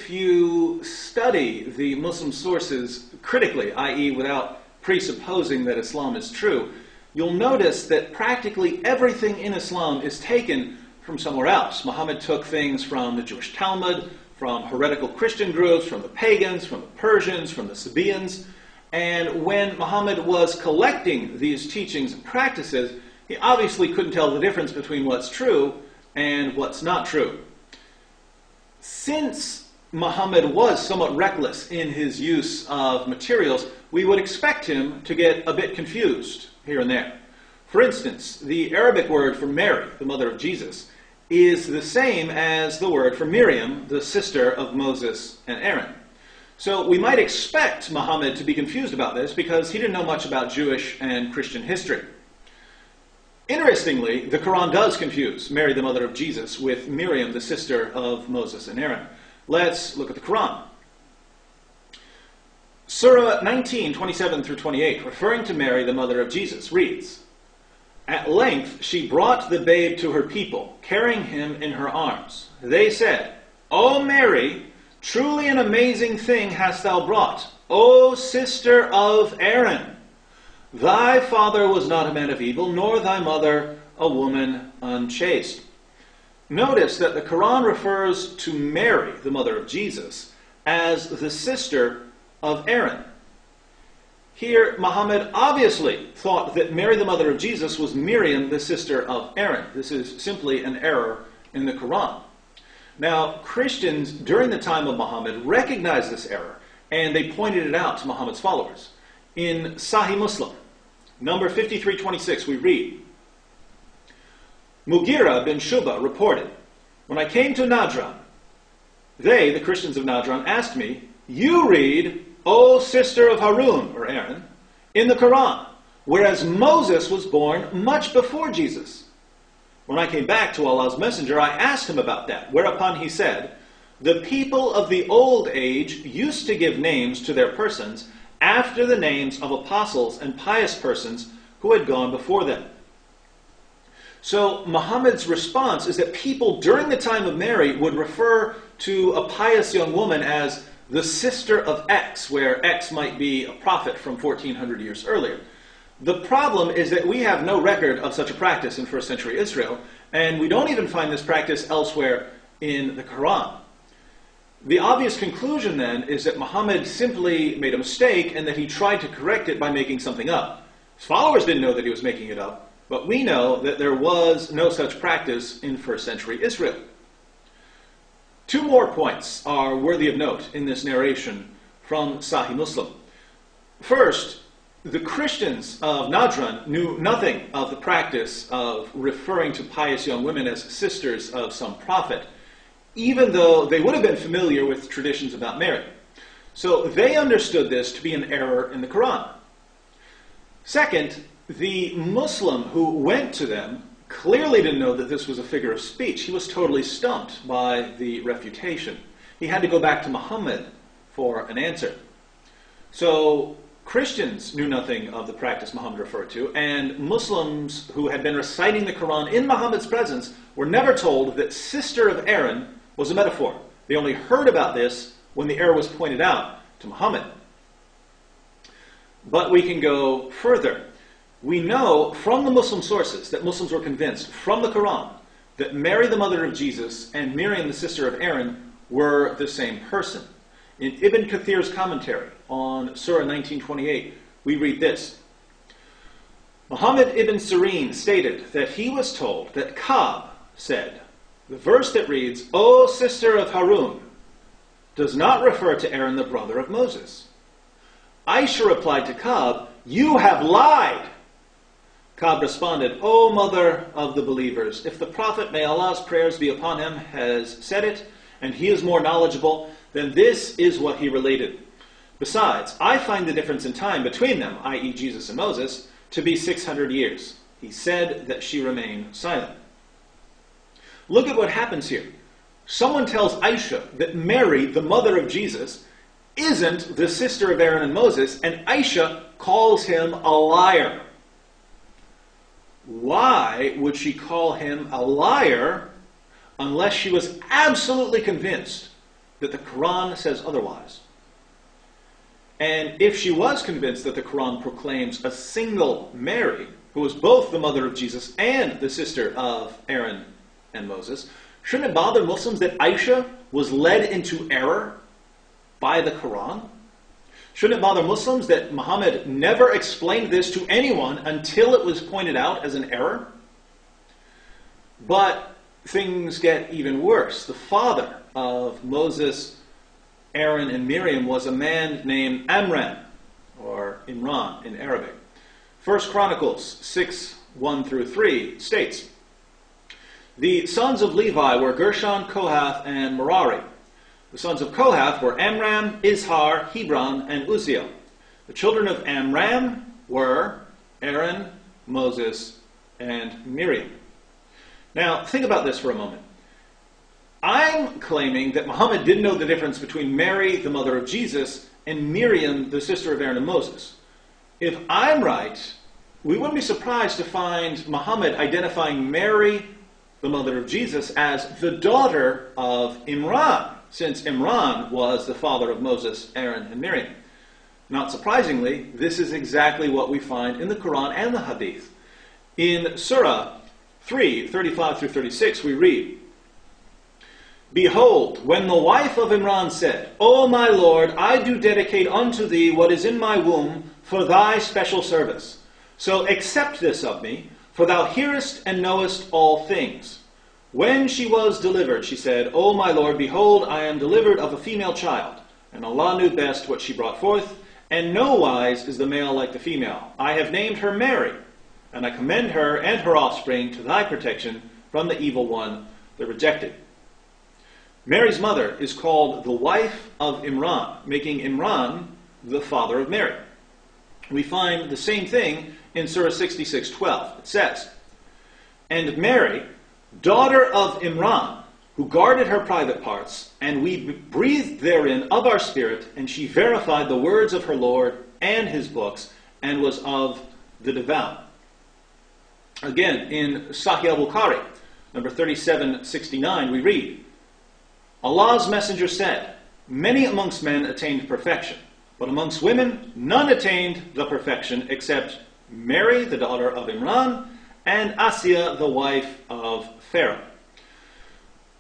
if you study the Muslim sources critically, i.e. without presupposing that Islam is true, you'll notice that practically everything in Islam is taken from somewhere else. Muhammad took things from the Jewish Talmud, from heretical Christian groups, from the pagans, from the Persians, from the Sabaeans. And when Muhammad was collecting these teachings and practices, he obviously couldn't tell the difference between what's true and what's not true. Since Muhammad was somewhat reckless in his use of materials, we would expect him to get a bit confused here and there. For instance, the Arabic word for Mary, the mother of Jesus, is the same as the word for Miriam, the sister of Moses and Aaron. So we might expect Muhammad to be confused about this because he didn't know much about Jewish and Christian history. Interestingly, the Quran does confuse Mary, the mother of Jesus, with Miriam, the sister of Moses and Aaron. Let's look at the Quran. Surah 19, 27 through 28, referring to Mary, the mother of Jesus, reads, "At length she brought the babe to her people, carrying him in her arms. They said, 'O Mary, truly an amazing thing hast thou brought, O sister of Aaron. Thy father was not a man of evil, nor thy mother a woman unchaste.'" Notice that the Quran refers to Mary, the mother of Jesus, as the sister of Aaron. Here, Muhammad obviously thought that Mary, the mother of Jesus, was Miriam, the sister of Aaron. This is simply an error in the Quran. Now, Christians during the time of Muhammad recognized this error, and they pointed it out to Muhammad's followers. In Sahih Muslim, number 5326, we read, Mughira bin Shuba reported, "When I came to Najran, they, the Christians of Najran, asked me, 'You read, O sister of Harun,' or Aaron, 'in the Quran, whereas Moses was born much before Jesus.' When I came back to Allah's Messenger, I asked him about that, whereupon he said, 'The people of the old age used to give names to their persons after the names of apostles and pious persons who had gone before them.'" So Muhammad's response is that people during the time of Mary would refer to a pious young woman as the sister of X, where X might be a prophet from 1400 years earlier. The problem is that we have no record of such a practice in first century Israel, and we don't even find this practice elsewhere in the Quran. The obvious conclusion then is that Muhammad simply made a mistake and that he tried to correct it by making something up. His followers didn't know that he was making it up, but we know that there was no such practice in first century Israel. Two more points are worthy of note in this narration from Sahih Muslim. First, the Christians of Najran knew nothing of the practice of referring to pious young women as sisters of some prophet, even though they would have been familiar with traditions about Mary. So they understood this to be an error in the Quran. Second, the Muslim who went to them clearly didn't know that this was a figure of speech. He was totally stumped by the refutation. He had to go back to Muhammad for an answer. So Christians knew nothing of the practice Muhammad referred to, and Muslims who had been reciting the Quran in Muhammad's presence were never told that sister of Aaron was a metaphor. They only heard about this when the error was pointed out to Muhammad. But we can go further. We know from the Muslim sources that Muslims were convinced from the Quran that Mary, the mother of Jesus, and Miriam, the sister of Aaron, were the same person. In Ibn Kathir's commentary on Surah 1928, we read this. Muhammad ibn Sirin stated that he was told that Ka'b said, the verse that reads, "O sister of Harun," does not refer to Aaron, the brother of Moses. Aisha replied to Ka'b, "You have lied." Ka'b responded, "O mother of the believers, if the Prophet, may Allah's prayers be upon him, has said it, and he is more knowledgeable, then this is what he related. Besides, I find the difference in time between them, i.e. Jesus and Moses, to be 600 years. He said that she remained silent." Look at what happens here. Someone tells Aisha that Mary, the mother of Jesus, isn't the sister of Aaron and Moses, and Aisha calls him a liar. Why would she call him a liar unless she was absolutely convinced that the Quran says otherwise. And if she was convinced that the Quran proclaims a single Mary, who was both the mother of Jesus and the sister of Aaron and Moses, shouldn't it bother Muslims that Aisha was led into error by the Quran? Shouldn't it bother Muslims that Muhammad never explained this to anyone until it was pointed out as an error? But things get even worse. The father of Moses, Aaron, and Miriam was a man named Amram, or Imran in Arabic. 1 Chronicles 6:1-3 states, "The sons of Levi were Gershon, Kohath, and Merari. The sons of Kohath were Amram, Izhar, Hebron, and Uzziel. The children of Amram were Aaron, Moses, and Miriam." Now, think about this for a moment. I'm claiming that Muhammad didn't know the difference between Mary, the mother of Jesus, and Miriam, the sister of Aaron and Moses. If I'm right, we wouldn't be surprised to find Muhammad identifying Mary, the mother of Jesus, as the daughter of Imran, since Imran was the father of Moses, Aaron, and Miriam. Not surprisingly, this is exactly what we find in the Quran and the Hadith. In Surah 3:35-36, we read, "Behold, when the wife of Imran said, O my Lord, I do dedicate unto thee what is in my womb for thy special service. So accept this of me, for thou hearest and knowest all things. When she was delivered, she said, O my Lord, behold, I am delivered of a female child. And Allah knew best what she brought forth, and no wise is the male like the female. I have named her Mary, and I commend her and her offspring to thy protection from the evil one, the rejected." Mary's mother is called the wife of Imran, making Imran the father of Mary. We find the same thing in Surah 66:12. It says, "And Mary, daughter of Imran, who guarded her private parts, and we breathed therein of our spirit, and she verified the words of her Lord and his books, and was of the devout." Again, in Sahih al-Bukhari, number 3769, we read, "Allah's messenger said, many amongst men attained perfection, but amongst women none attained the perfection except Mary, the daughter of Imran, and Asiya, the wife of Pharaoh."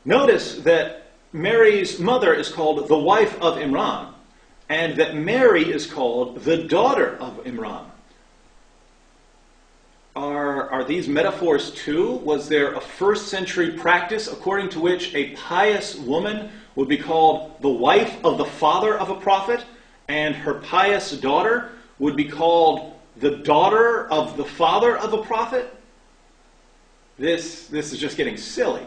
Notice that Mary's mother is called the wife of Imran, and that Mary is called the daughter of Imran. Are these metaphors too? Was there a first century practice according to which a pious woman would be called the wife of the father of a prophet, and her pious daughter would be called the daughter of the father of a prophet? This is just getting silly.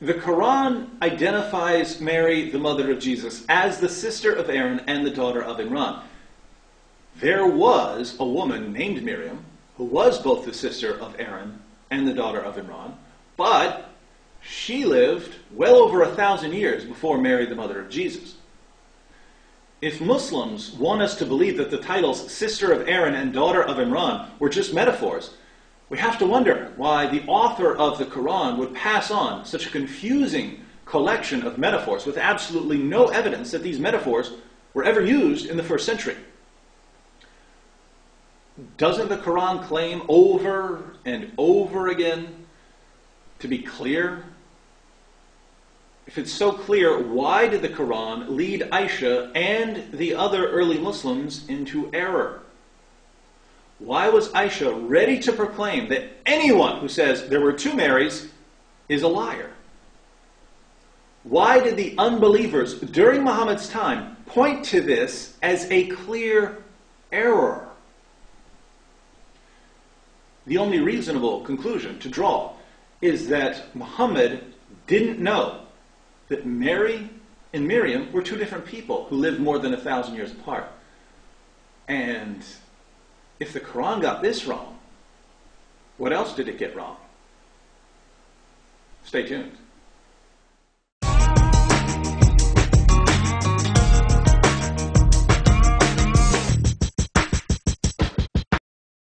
The Quran identifies Mary, the mother of Jesus, as the sister of Aaron and the daughter of Imran. There was a woman named Miriam who was both the sister of Aaron and the daughter of Imran, but she lived well over 1,000 years before Mary, the mother of Jesus. If Muslims want us to believe that the titles sister of Aaron and daughter of Imran were just metaphors, we have to wonder why the author of the Quran would pass on such a confusing collection of metaphors with absolutely no evidence that these metaphors were ever used in the first century. Doesn't the Quran claim over and over again to be clear? If it's so clear, why did the Quran lead Aisha and the other early Muslims into error? Why was Aisha ready to proclaim that anyone who says there were two Marys is a liar? Why did the unbelievers during Muhammad's time point to this as a clear error? The only reasonable conclusion to draw is that Muhammad didn't know that Mary and Miriam were two different people who lived more than 1,000 years apart. And if the Quran got this wrong, what else did it get wrong? Stay tuned.